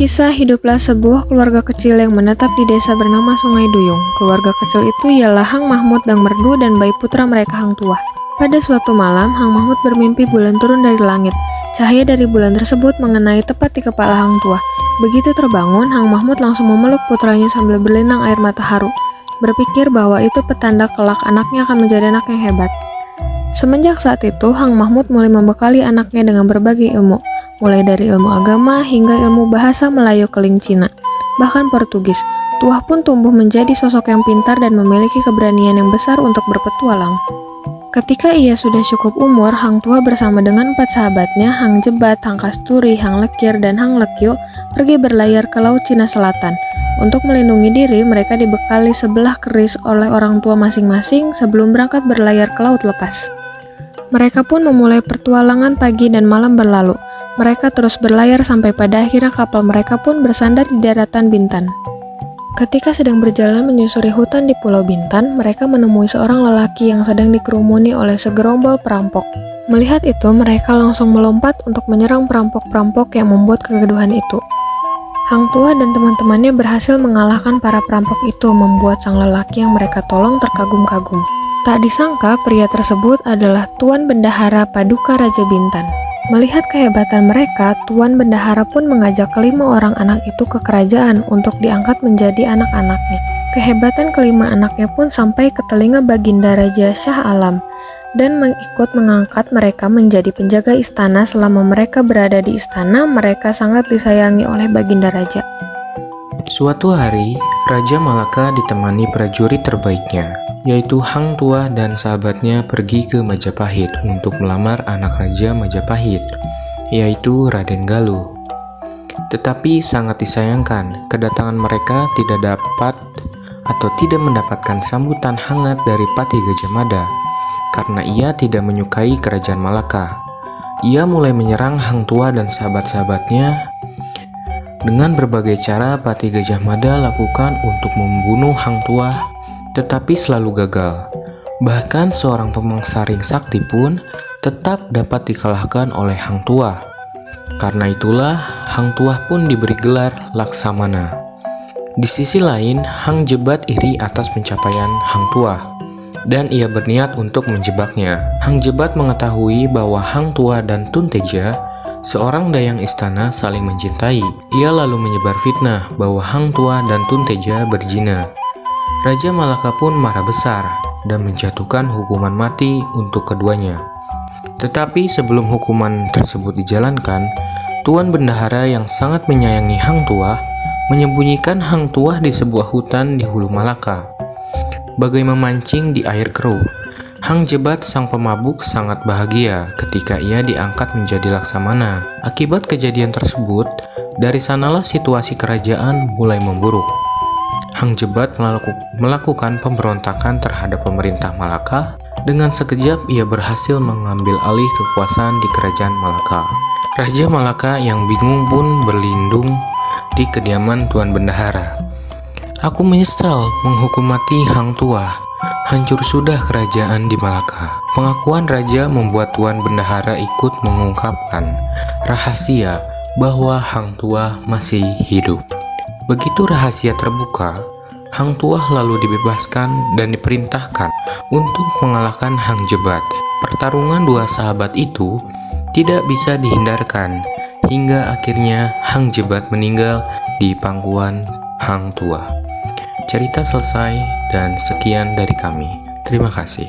Kisah hiduplah sebuah keluarga kecil yang menetap di desa bernama Sungai Duyung. Keluarga kecil itu ialah Hang Mahmud, Dang Merdu, dan bayi putra mereka Hang Tuah. Pada suatu malam, Hang Mahmud bermimpi bulan turun dari langit. Cahaya dari bulan tersebut mengenai tepat di kepala Hang Tuah. Begitu terbangun, Hang Mahmud langsung memeluk putranya sambil berlinang air mata haru, berpikir bahwa itu petanda kelak anaknya akan menjadi anak yang hebat. Semenjak saat itu, Hang Mahmud mulai membekali anaknya dengan berbagai ilmu, mulai dari ilmu agama hingga ilmu bahasa Melayu Keling Cina, bahkan Portugis. Tuah pun tumbuh menjadi sosok yang pintar dan memiliki keberanian yang besar untuk berpetualang. Ketika ia sudah cukup umur, Hang Tuah bersama dengan 4 sahabatnya, Hang Jebat, Hang Kasturi, Hang Lekir, dan Hang Lekyo, pergi berlayar ke Laut Cina Selatan. Untuk melindungi diri, mereka dibekali sebelah keris oleh orang tua masing-masing sebelum berangkat berlayar ke laut lepas. Mereka pun memulai pertualangan pagi dan malam berlalu. Mereka terus berlayar sampai pada akhirnya kapal mereka pun bersandar di daratan Bintan. Ketika sedang berjalan menyusuri hutan di Pulau Bintan, mereka menemui seorang lelaki yang sedang dikerumuni oleh segerombol perampok. Melihat itu, mereka langsung melompat untuk menyerang perampok-perampok yang membuat kegaduhan itu. Hang Tuah dan teman-temannya berhasil mengalahkan para perampok itu, membuat sang lelaki yang mereka tolong terkagum-kagum. Tak disangka, pria tersebut adalah Tuan Bendahara Paduka Raja Bintan. Melihat kehebatan mereka, Tuan Bendahara pun mengajak kelima orang anak itu ke kerajaan untuk diangkat menjadi anak-anaknya. Kehebatan kelima anaknya pun sampai ke telinga Baginda Raja Shah Alam, dan ikut mengangkat mereka menjadi penjaga istana. Selama mereka berada di istana, mereka sangat disayangi oleh Baginda Raja. Suatu hari, Raja Malaka ditemani prajurit terbaiknya, yaitu Hang Tuah dan sahabatnya pergi ke Majapahit untuk melamar anak Raja Majapahit, yaitu Raden Galuh. Tetapi sangat disayangkan, kedatangan mereka tidak mendapatkan sambutan hangat dari Patih Gajah Mada, karena ia tidak menyukai kerajaan Malaka. Ia mulai menyerang Hang Tuah dan sahabat-sahabatnya. Dengan berbagai cara Patih Gajah Mada lakukan untuk membunuh Hang Tuah, tetapi selalu gagal. Bahkan seorang pemangsa ring sakti pun tetap dapat dikalahkan oleh Hang Tuah. Karena itulah Hang Tuah pun diberi gelar Laksamana. Di sisi lain, Hang Jebat iri atas pencapaian Hang Tuah, dan ia berniat untuk menjebaknya. Hang Jebat mengetahui bahwa Hang Tuah dan Tun Teja, seorang dayang istana, saling mencintai. Ia lalu menyebar fitnah bahwa Hang Tuah dan Tun Teja berzina. Raja Malaka pun marah besar dan menjatuhkan hukuman mati untuk keduanya. Tetapi sebelum hukuman tersebut dijalankan, Tuan Bendahara yang sangat menyayangi Hang Tuah menyembunyikan Hang Tuah di sebuah hutan di hulu Malaka, bagai memancing di air keruh. Hang Jebat sang pemabuk sangat bahagia ketika ia diangkat menjadi Laksamana. Akibat kejadian tersebut, dari sanalah situasi kerajaan mulai memburuk. Hang Jebat melakukan pemberontakan terhadap pemerintah Malaka. Dengan sekejap ia berhasil mengambil alih kekuasaan di kerajaan Malaka. Raja Malaka yang bingung pun berlindung di kediaman Tuan Bendahara. "Aku menyesal menghukum mati Hang Tuah. Hancur sudah kerajaan di Malaka." Pengakuan raja membuat Tuan Bendahara ikut mengungkapkan rahasia bahwa Hang Tuah masih hidup. Begitu rahasia terbuka, Hang Tuah lalu dibebaskan dan diperintahkan untuk mengalahkan Hang Jebat. Pertarungan dua sahabat itu tidak bisa dihindarkan, hingga akhirnya Hang Jebat meninggal di pangkuan Hang Tuah. Cerita selesai, dan sekian dari kami. Terima kasih.